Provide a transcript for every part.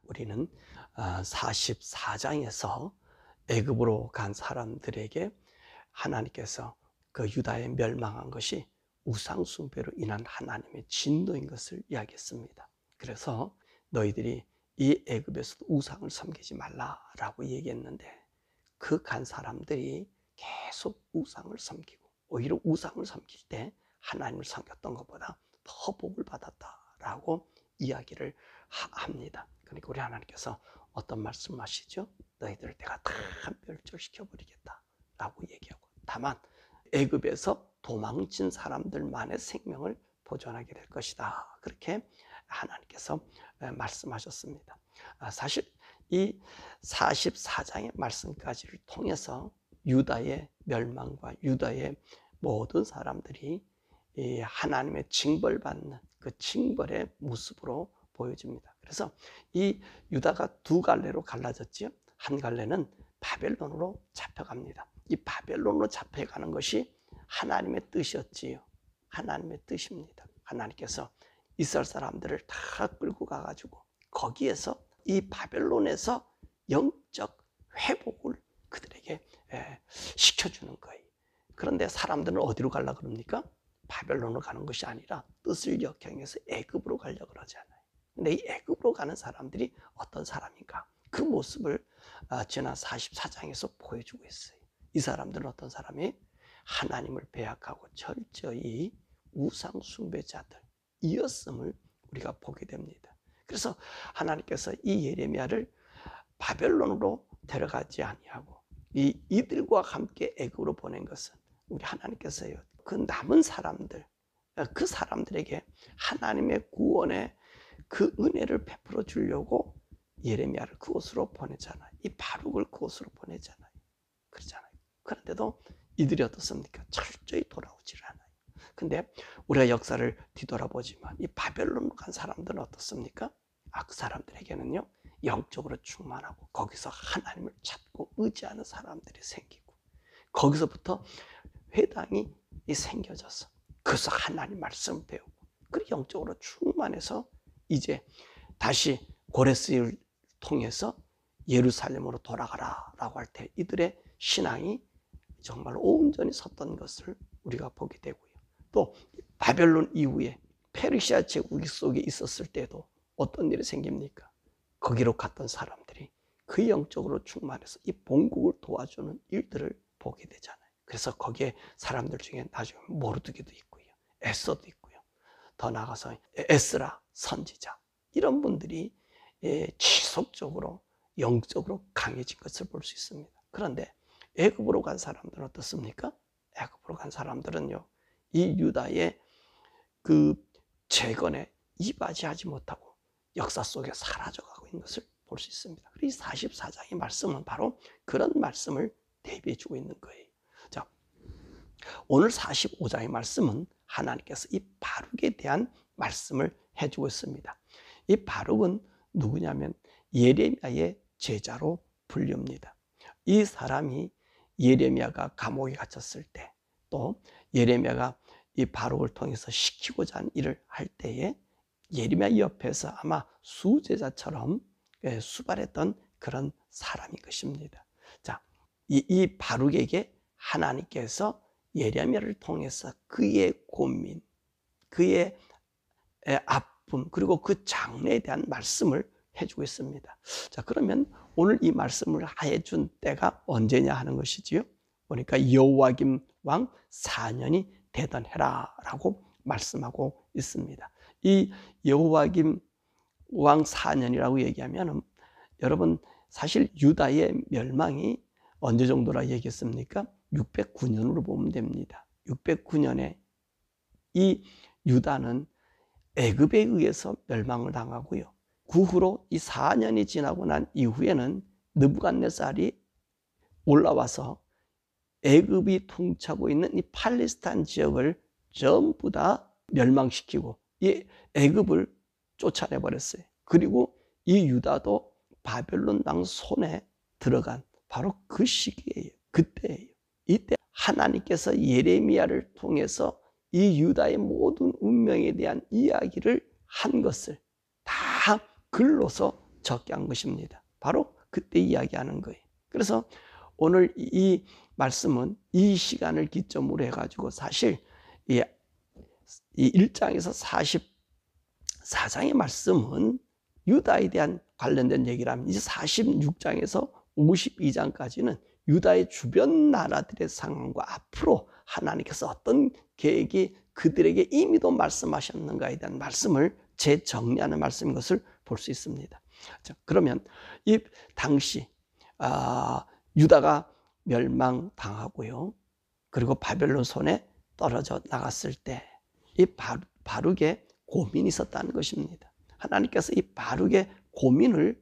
우리는 44장에서 애굽으로 간 사람들에게 하나님께서 그 유다에 멸망한 것이 우상 숭배로 인한 하나님의 진노인 것을 이야기했습니다. 그래서 너희들이 이 애굽에서도 우상을 섬기지 말라라고 얘기했는데, 그 간 사람들이 계속 우상을 섬기고 오히려 우상을 섬길 때 하나님을 섬겼던 것보다 더 복을 받았다라고 이야기를 합니다. 그러니까 우리 하나님께서 어떤 말씀하시죠? 너희들을 내가 다 멸절시켜 버리겠다라고 얘기하고, 다만 애굽에서 도망친 사람들만의 생명을 보존하게 될 것이다, 그렇게 하나님께서 말씀하셨습니다. 사실 이 44장의 말씀까지를 통해서 유다의 멸망과 유다의 모든 사람들이 하나님의 징벌받는 그 징벌의 모습으로 보여집니다. 그래서 이 유다가 두 갈래로 갈라졌지요. 한 갈래는 바벨론으로 잡혀갑니다. 이 바벨론으로 잡혀가는 것이 하나님의 뜻이었지요. 하나님의 뜻입니다. 하나님께서 이스라엘 사람들을 다 끌고 가가지고 거기에서 이 바벨론에서 영적 회복을 그들에게 시켜주는 거예요. 그런데 사람들은 어디로 가려고 그럽니까? 바벨론으로 가는 것이 아니라 뜻을 역행해서 애굽으로 가려고 그러잖아요. 근데 이 애굽으로 가는 사람들이 어떤 사람인가? 그 모습을 지난 44장에서 보여주고 있어요. 이 사람들은 어떤 사람이? 하나님을 배약하고 철저히 우상 숭배자들이었음을 우리가 보게 됩니다. 그래서 하나님께서 이 예레미야를 바벨론으로 데려가지 아니하고 이들과 함께 애굽으로 보낸 것은 우리 하나님께서요, 그 남은 사람들, 그 사람들에게 하나님의 구원의 그 은혜를 베풀어 주려고 예레미야를 그곳으로 보내잖아요. 이 바룩을 그곳으로 보내잖아요. 그러잖아요. 그런데도 이들이 어떻습니까? 철저히 돌아오질 않아요. 근데 우리가 역사를 뒤돌아보지만 이 바벨론으로 간 사람들은 어떻습니까? 그 사람들에게는요, 영적으로 충만하고 거기서 하나님을 찾고 의지하는 사람들이 생기고, 거기서부터 회당이 생겨져서 그래서 하나님 말씀 배우고, 그리고 영적으로 충만해서 이제 다시 고레스를 통해서 예루살렘으로 돌아가라라고 할 때 이들의 신앙이 정말 온전히 섰던 것을 우리가 보게 되고요. 또 바벨론 이후에 페르시아 제국 속에 있었을 때도 어떤 일이 생깁니까? 거기로 갔던 사람들이 그 영적으로 충만해서 이 본국을 도와주는 일들을 보게 되잖아요. 그래서 거기에 사람들 중에 나중에 모르드게도 있고요, 에서도 있고요, 더 나아가서 에스라 선지자, 이런 분들이 지속적으로 영적으로 강해진 것을 볼 수 있습니다. 그런데 애굽으로 간 사람들은 어떻습니까? 애굽으로 간 사람들은요, 이 유다의 그 재건에 이바지하지 못하고 역사 속에 사라져가고 있는 것을 볼 수 있습니다. 이 44장의 말씀은 바로 그런 말씀을 대비해 주고 있는 거예요. 자, 오늘 45장의 말씀은 하나님께서 이 바룩에 대한 말씀을 해주고 있습니다. 이 바룩은 누구냐면 예레미야의 제자로 불립니다. 이 사람이 예레미야가 감옥에 갇혔을 때, 또 예레미야가 이 바룩을 통해서 시키고자 하는 일을 할 때에 예레미야 옆에서 아마 수제자처럼 수발했던 그런 사람인 것입니다. 자, 이 바룩에게 하나님께서 예레미야를 통해서 그의 고민, 그의 아픔, 그리고 그 장래에 대한 말씀을 해주고 있습니다. 자, 그러면 오늘 이 말씀을 해준 때가 언제냐 하는 것이지요. 그러니까 여호와김 왕 4년이 되던 해라라고 말씀하고 있습니다. 이 여호와김 왕 4년이라고 얘기하면 여러분, 사실 유다의 멸망이 언제 정도라 얘기했습니까? 609년으로 보면 됩니다. 609년에 이 유다는 애굽에 의해서 멸망을 당하고요, 그 후로 이 4년이 지나고 난 이후에는 느부갓네살이 올라와서 애굽이 통치하고 있는 이 팔레스타인 지역을 전부 다 멸망시키고 이 애굽을 쫓아내버렸어요. 그리고 이 유다도 바벨론 왕 손에 들어간 바로 그 시기예요. 그때예요. 이때 하나님께서 예레미야를 통해서 이 유다의 모든 운명에 대한 이야기를 한 것을 다 글로서 적게 한 것입니다. 바로 그때 이야기하는 거예요. 그래서 오늘 이 말씀은 이 시간을 기점으로 해가지고 사실 이 1장에서 44장의 말씀은 유다에 대한 관련된 얘기라면 이제 46장에서 52장까지는 유다의 주변 나라들의 상황과 앞으로 하나님께서 어떤 계획이 그들에게 이미도 말씀하셨는가에 대한 말씀을 재정리하는 말씀인 것을 볼 수 있습니다. 자, 그러면 이 당시 유다가 멸망당하고요, 그리고 바벨론 손에 떨어져 나갔을 때 이 바룩의 고민이 있었다는 것입니다. 하나님께서 이 바룩의 고민을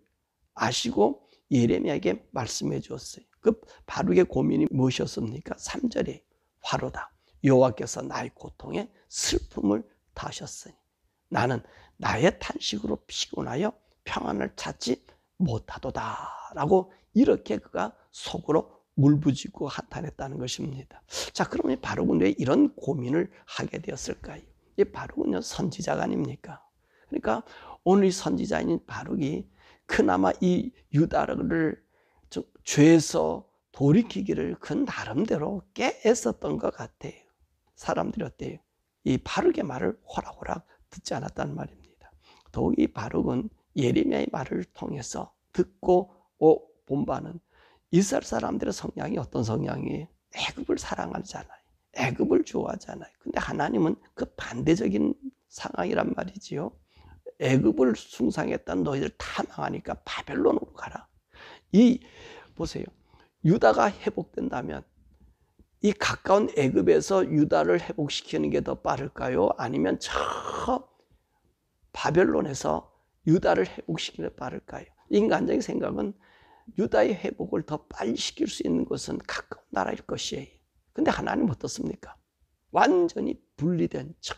아시고 예레미야에게 말씀해 주었어요. 그 바룩의 고민이 무엇이었습니까? 3절에 화로다. 여호와께서 나의 고통에 슬픔을 다하셨으니 나는 나의 탄식으로 피곤하여 평안을 찾지 못하도다 라고 이렇게 그가 속으로 울부짖고 한탄했다는 것입니다. 자, 그러면 바룩은 왜 이런 고민을 하게 되었을까요? 이 바룩은요, 선지자가 아닙니까? 그러니까 오늘 이 선지자인 바룩이 그나마 이 유다를 좀 죄에서 돌이키기를 그 나름대로 꽤 애썼던 것 같아요. 사람들이 어때요? 이 바룩의 말을 호락호락 듣지 않았단 말입니다. 더욱 이 바룩은 예레미야의 말을 통해서 듣고 본 바는 이스라엘 사람들의 성향이 어떤 성향이에요? 애굽을 사랑하잖아요. 애굽을 좋아하잖아요. 근데 하나님은 그 반대적인 상황이란 말이지요. 애굽을 숭상했던 너희들 다 망하니까 바벨론으로 가라. 보세요. 유다가 회복된다면 이 가까운 애굽에서 유다를 회복시키는 게 더 빠를까요? 아니면 저 바벨론에서 유다를 회복시키는 게 빠를까요? 인간적인 생각은 유다의 회복을 더 빨리 시킬 수 있는 것은 가까운 나라일 것이에요. 근데 하나님 어떻습니까? 완전히 분리된 저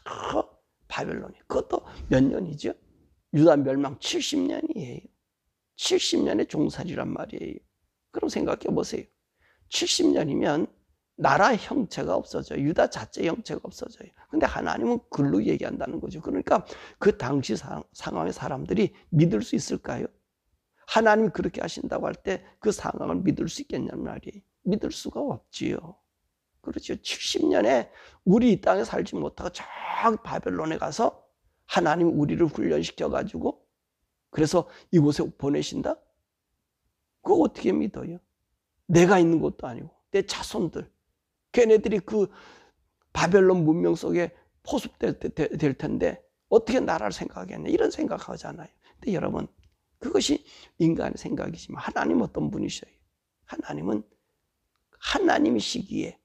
바벨론이, 그것도 몇 년이죠? 유다 멸망 70년이에요. 70년의 종살이란 말이에요. 그럼 생각해 보세요. 70년이면 나라 형체가 없어져요. 유다 자체 형체가 없어져요. 근데 하나님은 글로 얘기한다는 거죠. 그러니까 그 당시 상황의 사람들이 믿을 수 있을까요? 하나님이 그렇게 하신다고 할 때 그 상황을 믿을 수 있겠냐는 말이에요. 믿을 수가 없지요. 그렇죠. 70년에 우리 이 땅에 살지 못하고 저 바벨론에 가서 하나님 우리를 훈련시켜가지고 그래서 이곳에 보내신다? 그거 어떻게 믿어요? 내가 있는 것도 아니고 내 자손들, 걔네들이 그 바벨론 문명 속에 포섭될 텐데 어떻게 나라를 생각하겠냐, 이런 생각하잖아요. 근데 여러분, 그것이 인간의 생각이지만 하나님은 어떤 분이셔요? 하나님은 하나님이시기에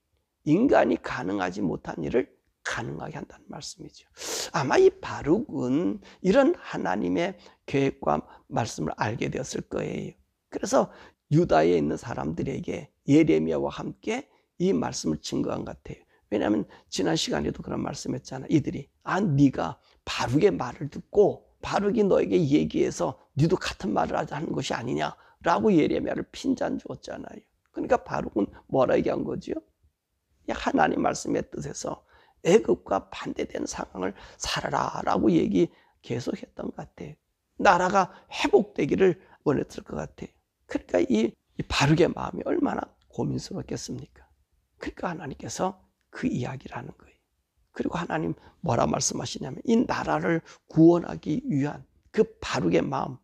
인간이 가능하지 못한 일을 가능하게 한다는 말씀이죠. 아마 이 바룩은 이런 하나님의 계획과 말씀을 알게 되었을 거예요. 그래서 유다에 있는 사람들에게 예레미야와 함께 이 말씀을 증거한 것 같아요. 왜냐하면 지난 시간에도 그런 말씀했잖아요. 이들이 네가 바룩의 말을 듣고 바룩이 너에게 얘기해서 너도 같은 말을 하는 것이 아니냐라고 예레미야를 핀잔 주었잖아요. 그러니까 바룩은 뭐라 얘기한 거지요? 하나님 말씀의 뜻에서 애굽과 반대된 상황을 살아라라고 얘기 계속했던 것 같아요. 나라가 회복되기를 원했을 것 같아요. 그러니까 이 바룩의 마음이 얼마나 고민스럽겠습니까? 그러니까 하나님께서 그 이야기를 하는 거예요. 그리고 하나님 뭐라 말씀하시냐면 이 나라를 구원하기 위한 그 바룩의 마음.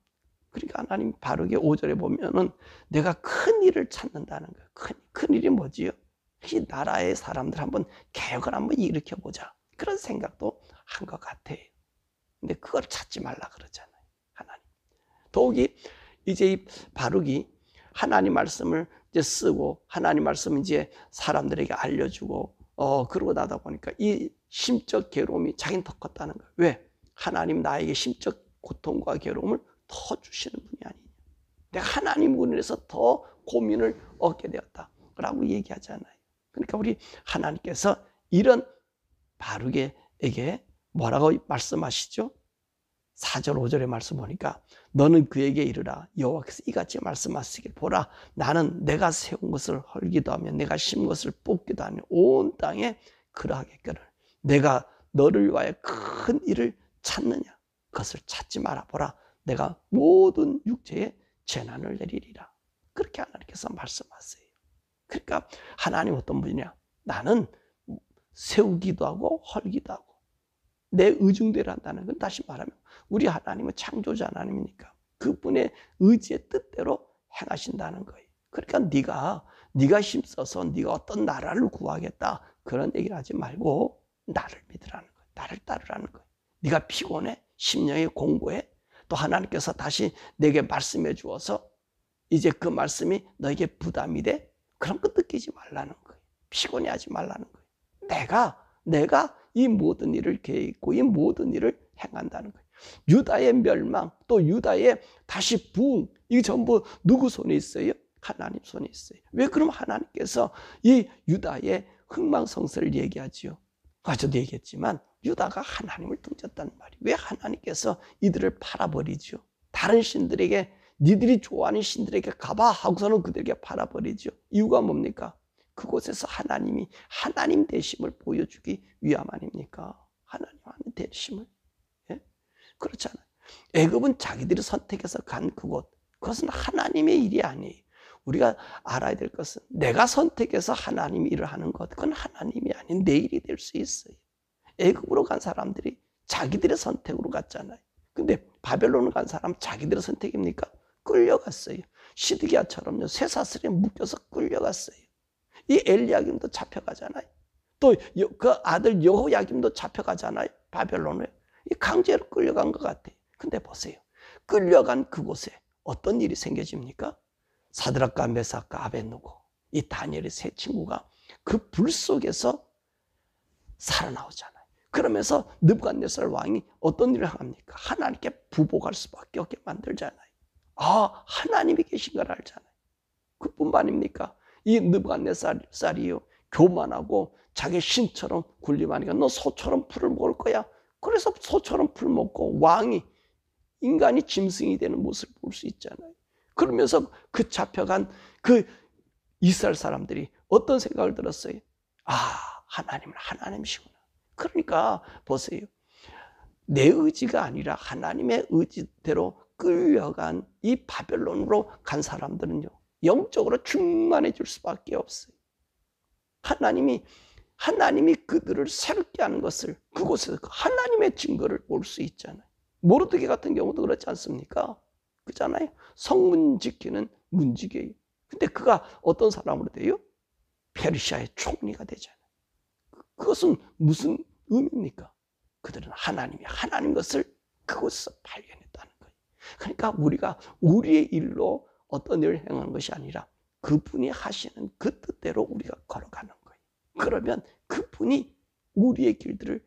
그러니까 하나님 바룩의 5절에 보면은 내가 큰 일을 찾는다는 거예요. 큰 일이 뭐지요? 이 나라의 사람들 한번 개혁을 한번 일으켜보자. 그런 생각도 한 것 같아요. 근데 그걸 찾지 말라 그러잖아요. 하나님. 더욱이 이제 이 바룩이 하나님 말씀을 이제 쓰고 하나님 말씀 이제 사람들에게 알려주고 그러고 나다 보니까 이 심적 괴로움이 자기는 더 컸다는 거예요. 왜? 하나님 나에게 심적 고통과 괴로움을 더 주시는 분이 아니냐. 내가 하나님 분에서 더 고민을 얻게 되었다라고 얘기하잖아요. 그러니까 우리 하나님께서 이런 바룩에게 뭐라고 말씀하시죠? 4절 5절의 말씀 보니까 너는 그에게 이르라 여호와께서 이같이 말씀하시길 보라 나는 내가 세운 것을 헐기도 하며 내가 심은 것을 뽑기도 하며 온 땅에 그러하겠거늘 내가 너를 위하여 큰 일을 찾느냐 그것을 찾지 마라 보라 내가 모든 육체에 재난을 내리리라. 그렇게 하나님께서 말씀하세요. 그러니까 하나님 어떤 분이냐? 나는 세우기도 하고 헐기도 하고 내 의중대로 한다는 건, 다시 말하면 우리 하나님은 창조자 하나님이니까 그분의 의지의 뜻대로 행하신다는 거예요. 그러니까 네가 힘써서 네가 어떤 나라를 구하겠다 그런 얘기를 하지 말고 나를 믿으라는 거예요. 나를 따르라는 거예요. 네가 피곤해? 심령에 공고해? 또 하나님께서 다시 내게 말씀해 주어서 이제 그 말씀이 너에게 부담이 돼? 그런 거 느끼지 말라는 거예요. 피곤해하지 말라는 거예요. 내가 이 모든 일을 계획했고 이 모든 일을 행한다는 거예요. 유다의 멸망, 또 유다의 다시 부흥, 이게 전부 누구 손에 있어요? 하나님 손에 있어요. 왜 그럼 하나님께서 이 유다의 흥망성쇠를 얘기하지요? 저도 얘기했지만 유다가 하나님을 등졌다는 말이, 왜 하나님께서 이들을 팔아버리죠? 다른 신들에게, 니들이 좋아하는 신들에게 가봐 하고서는 그들에게 팔아버리죠. 이유가 뭡니까? 그곳에서 하나님이 하나님 되심을 보여주기 위함 아닙니까? 하나님 되심을. 예? 그렇잖아요. 애굽은 자기들이 선택해서 간 그곳, 그것은 하나님의 일이 아니에요. 우리가 알아야 될 것은 내가 선택해서 하나님 일을 하는 것, 그건 하나님이 아닌 내 일이 될 수 있어요. 애굽으로 간 사람들이 자기들의 선택으로 갔잖아요. 근데 바벨론으로 간 사람 자기들의 선택입니까? 끌려갔어요. 시드기야처럼요, 쇠사슬에 묶여서 끌려갔어요. 이 엘리야김도 잡혀가잖아요. 또 그 아들 여호야김도 잡혀가잖아요. 바벨론에. 이 강제로 끌려간 것 같아요. 근데 보세요. 끌려간 그곳에 어떤 일이 생겨집니까? 사드락과 메삭과 아벳느고, 이 다니엘의 세 친구가 그 불 속에서 살아나오잖아요. 그러면서 느부갓네살 왕이 어떤 일을 합니까? 하나님께 부복할 수밖에 없게 만들잖아요. 하나님이 계신 걸 알잖아요. 그뿐만 아닙니까? 이 느부갓네살이요, 교만하고 자기 신처럼 군림하니까 너 소처럼 풀을 먹을 거야. 그래서 소처럼 풀 먹고 왕이, 인간이 짐승이 되는 모습을 볼 수 있잖아요. 그러면서 그 잡혀간 그 이스라엘 사람들이 어떤 생각을 들었어요? 하나님은 하나님이시구나. 그러니까 보세요. 내 의지가 아니라 하나님의 의지대로 끌려간 이 바벨론으로 간 사람들은요, 영적으로 충만해질 수밖에 없어요. 하나님이 그들을 새롭게 하는 것을, 그곳에서 하나님의 증거를 볼 수 있잖아요. 모르드게 같은 경우도 그렇지 않습니까? 그렇잖아요. 성문 지키는 문지기예요. 근데 그가 어떤 사람으로 돼요? 페르시아의 총리가 되잖아요. 그것은 무슨 의미입니까? 그들은 하나님 것을 그곳에서 발견했다는 거예요. 그러니까 우리가 우리의 일로 어떤 일을 행하는 것이 아니라 그분이 하시는 그 뜻대로 우리가 걸어가는 거예요. 그러면 그분이 우리의 길들을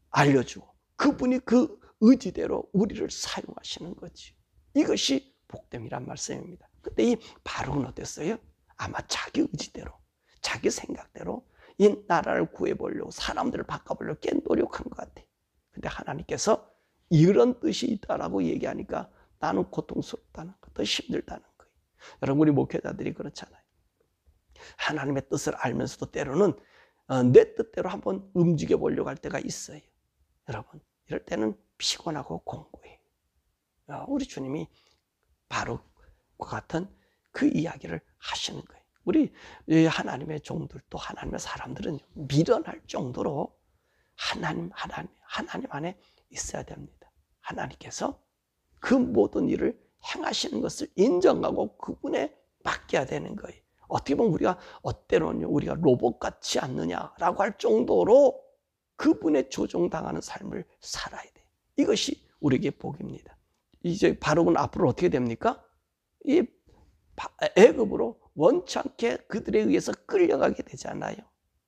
알려주고 그분이 그 의지대로 우리를 사용하시는 거지. 이것이 복됨이란 말씀입니다. 근데 이 바룩은 어땠어요? 아마 자기 의지대로, 자기 생각대로 이 나라를 구해보려고, 사람들을 바꿔보려고 꽤 노력한 것 같아요. 근데 하나님께서 이런 뜻이 있다라고 얘기하니까 나는 고통스럽다는 거, 더 힘들다는 거예요. 여러분, 우리 목회자들이 그렇잖아요. 하나님의 뜻을 알면서도 때로는 내 뜻대로 한번 움직여 보려고 할 때가 있어요. 여러분, 이럴 때는 피곤하고 공고해요. 우리 주님이 바룩과 같은 그 이야기를 하시는 거예요. 우리 하나님의 종들도, 하나님의 사람들은 미련할 정도로 하나님 안에 있어야 됩니다. 하나님께서 그 모든 일을 행하시는 것을 인정하고 그분에 맡겨야 되는 거예요. 어떻게 보면 때로는 우리가 로봇 같지 않느냐라고 할 정도로 그분의 조종당하는 삶을 살아야 돼요. 이것이 우리에게 복입니다. 이제 바룩은 앞으로 어떻게 됩니까? 이 애굽으로 원치 않게 그들에 의해서 끌려가게 되잖아요.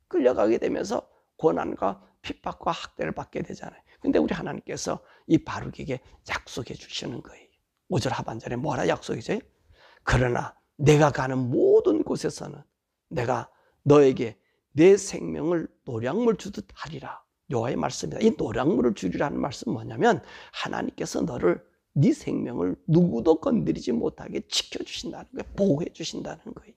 끌려가게 되면서 고난과 핍박과 학대를 받게 되잖아요. 근데 우리 하나님께서 이 바룩에게 약속해 주시는 거예요. 5절 하반절에 뭐라 약속이죠? 그러나 내가 가는 모든 곳에서는 내가 너에게 내 생명을 노량물 주듯 하리라. 여호와의 말씀이다. 이 노량물을 주리라는 말씀은 뭐냐면 하나님께서 네 생명을 누구도 건드리지 못하게 지켜주신다는 거예요. 보호해 주신다는 거예요.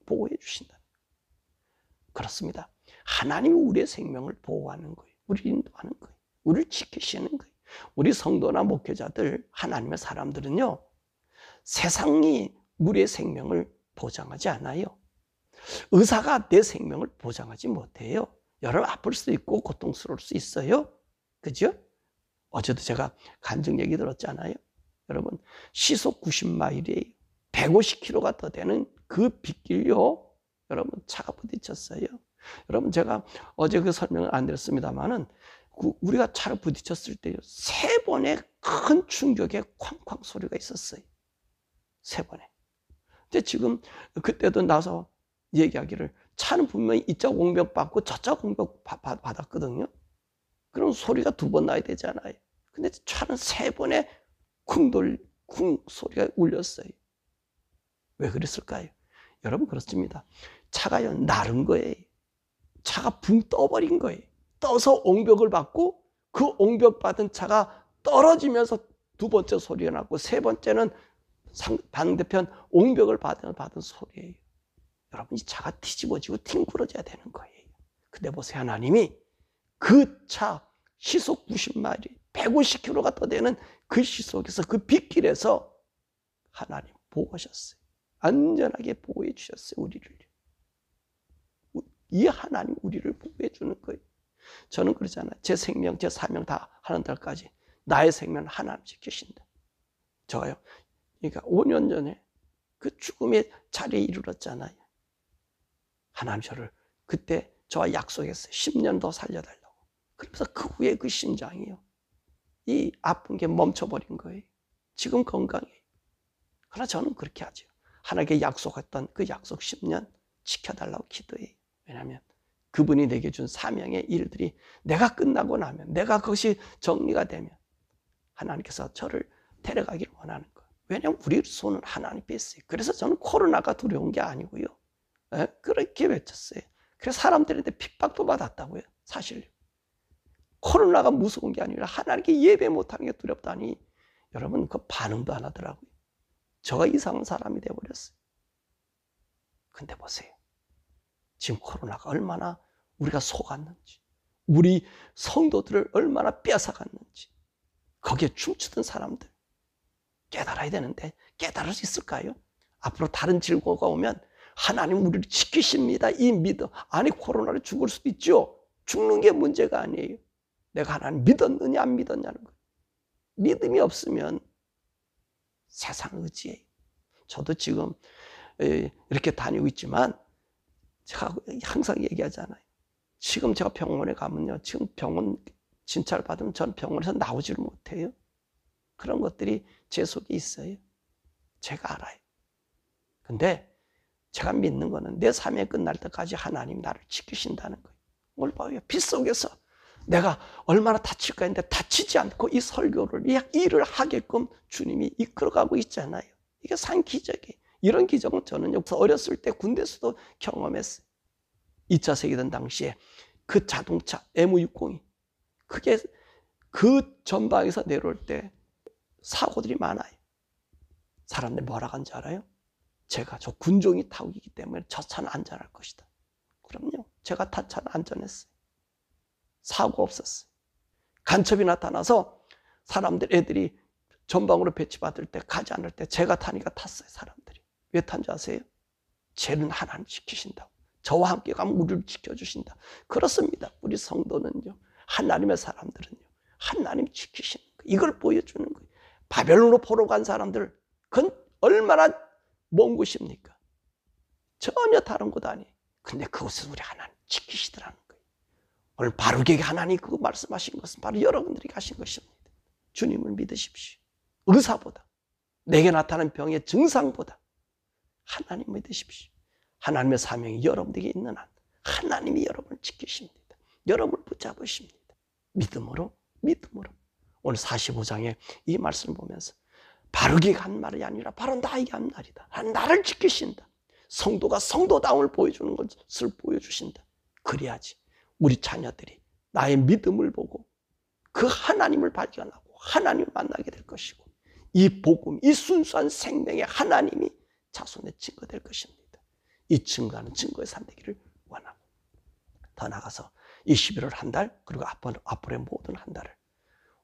보호해 주신다는 거예요. 그렇습니다. 하나님이 우리의 생명을 보호하는 거예요. 우리를 인도하는 거예요. 우리를 지키시는 거예요. 우리 성도나 목회자들, 하나님의 사람들은요, 세상이 우리의 생명을 보장하지 않아요. 의사가 내 생명을 보장하지 못해요. 여러분 아플 수 있고 고통스러울 수 있어요. 그죠? 어제도 제가 간증 얘기 들었잖아요. 여러분 시속 90마일이에요. 150km가 더 되는 그 빗길요. 여러분 차가 부딪혔어요. 여러분 제가 어제 그 설명을 안 드렸습니다만은 우리가 차를 부딪혔을 때 3번의 큰 충격의 쾅쾅 소리가 있었어요. 3번에. 근데 지금 그때도 나서 얘기하기를 차는 분명히 이자 공격 받고 저자 공격 받았거든요. 그럼 소리가 2번 나야 되잖아요. 근데 차는 3번의 쿵 소리가 울렸어요. 왜 그랬을까요? 여러분 그렇습니다. 차가요 나른 거예요. 차가 붕 떠버린 거예요. 떠서 옹벽을 받고 그 옹벽 받은 차가 떨어지면서 2번째 소리가 났고 3번째는 반대편 옹벽을 받은 소리예요. 여러분 이 차가 뒤집어지고 뒹굴어져야 되는 거예요. 근데 보세요. 하나님이 그 차 시속 90마일 150km가 더 되는 그 시속에서 그 빗길에서 하나님 보호하셨어요. 안전하게 보호해 주셨어요. 우리를. 이 하나님 우리를 보호해 주는 거예요. 저는 그러잖아요. 제 생명, 제 사명 다 하는 날까지 나의 생명 하나님 지키신다. 저요. 그러니까 5년 전에 그 죽음의 자리에 이르렀잖아요. 하나님 저를 그때 저와 약속했어요. 10년 더 살려달라고. 그래서 그 후에 그 심장이요. 이 아픈 게 멈춰버린 거예요. 지금 건강해요. 그러나 저는 그렇게 하죠. 하나님께 약속했던 그 약속 10년 지켜달라고 기도해요. 왜냐하면 그분이 내게 준 사명의 일들이 내가 끝나고 나면, 내가 그것이 정리가 되면 하나님께서 저를 데려가기를 원하는 거예요. 왜냐하면 우리 손은 하나님께 있어요. 그래서 저는 코로나가 두려운 게 아니고요. 그렇게 외쳤어요. 그래서 사람들한테 핍박도 받았다고요. 사실 코로나가 무서운 게 아니라 하나님께 예배 못하는 게 두렵다니 여러분 그 반응도 안 하더라고요. 저가 이상한 사람이 되어버렸어요. 근데 보세요. 지금 코로나가 얼마나 우리가 속았는지, 우리 성도들을 얼마나 뺏어갔는지, 거기에 춤추던 사람들 깨달아야 되는데 깨달을 수 있을까요? 앞으로 다른 질고가 오면 하나님 우리를 지키십니다. 이 믿음. 아니 코로나로 죽을 수도 있죠. 죽는 게 문제가 아니에요. 내가 하나님 믿었느냐 안 믿었냐는 거예요. 믿음이 없으면 세상 의지예요. 저도 지금 이렇게 다니고 있지만 제가 항상 얘기하잖아요. 지금 제가 병원에 가면요. 지금 병원 진찰 받으면 전 병원에서 나오지를 못해요. 그런 것들이 제 속에 있어요. 제가 알아요. 근데 제가 믿는 거는 내 삶이 끝날 때까지 하나님 나를 지키신다는 거예요. 오늘 봐요. 빗속에서 내가 얼마나 다칠까 했는데 다치지 않고 이 설교를, 이 일을 하게끔 주님이 이끌어가고 있잖아요. 이게 산 기적이에요. 이런 기적은 저는 어렸을 때 군대에서도 경험했어요. 2차 세계대전 당시에 그 자동차 MU-60이 그게 그 전방에서 내려올 때 사고들이 많아요. 사람들이 뭐라고 하는지 알아요? 제가 저 군종이 타고 있기 때문에 저 차는 안전할 것이다. 그럼요. 제가 탄 차는 안전했어요. 사고 없었어요. 간첩이 나타나서 사람들, 애들이 전방으로 배치받을 때, 가지 않을 때 제가 타니까 탔어요. 사람들이. 왜 탄 줄 아세요? 쟤는 하나님 지키신다고. 저와 함께 가면 우리를 지켜주신다. 그렇습니다. 우리 성도는요. 하나님의 사람들은요. 하나님 지키시는 거예요. 이걸 보여주는 거예요. 바벨론으로 포로 간 사람들, 그건 얼마나 먼 곳입니까? 전혀 다른 곳 아니에요. 근데 그곳에서 우리 하나님 지키시더라는 거예요. 오늘 바르게 하나님 그거 말씀하신 것은 바로 여러분들이 가신 것입니다. 주님을 믿으십시오. 의사보다, 내게 나타난 병의 증상보다 하나님 믿으십시오. 하나님의 사명이 여러분에게 있는 한 하나님이 여러분을 지키십니다. 여러분을 붙잡으십니다. 믿음으로. 오늘 45장에 이 말씀을 보면서 바르게 한 말이 아니라 바로 나에게 한 말이다. 나를 지키신다. 성도가 성도다움을 보여주는 것을 보여주신다. 그래야지 우리 자녀들이 나의 믿음을 보고 그 하나님을 발견하고 하나님을 만나게 될 것이고, 이 복음, 이 순수한 생명의 하나님이 자손의 증거될 것입니다. 이 증거하는 증거의 삶 되기를 원하고, 더 나아가서 이 11월 한 달, 그리고 앞으로의 모든 한 달을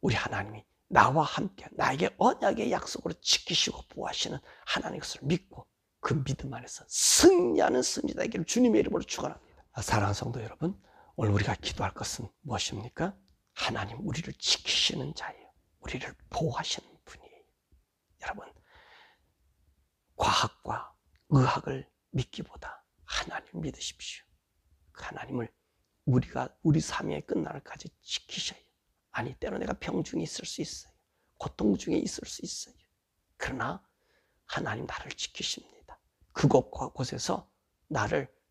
우리 하나님이 나와 함께 나에게 언약의 약속으로 지키시고 보호하시는 하나님의 것을 믿고 그 믿음 안에서 승리하는 승리자 되기를 주님의 이름으로 축원합니다. 사랑하는 성도 여러분, 오늘 우리가 기도할 것은 무엇입니까? 하나님 우리를 지키시는 자예요. 우리를 보호하시는 분이에요. 여러분, 과학과 의학을 믿기보다 하나님을 믿으십시오. 그 하나님을 우리 삶의 끝날까지 지키셔요. 아니, 때로 내가 병 중에 있을 수 있어요. 고통 중에 있을 수 있어요. 그러나 하나님 나를 지키십니다. 그곳에서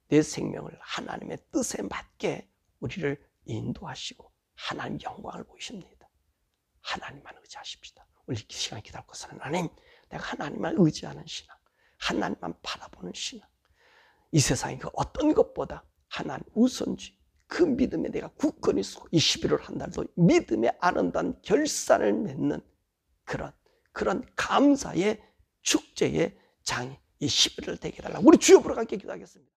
내 생명을 하나님의 뜻에 맞게 우리를 인도하시고 하나님 영광을 보이십니다. 하나님만 의지하십시다. 오늘 이 시간 기도할 것은 하나님, 내가 하나님만 의지하는 신앙, 하나님만 바라보는 신앙, 이 세상의 그 어떤 것보다 하나님 우선주의, 그 믿음에 내가 굳건히 서고 이 11월 한 달도 믿음의 아름다운 결산을 맺는 그런 감사의 축제의 장이 이 11월 되게 해달라고 우리 주여 부르고 함께 기도하겠습니다.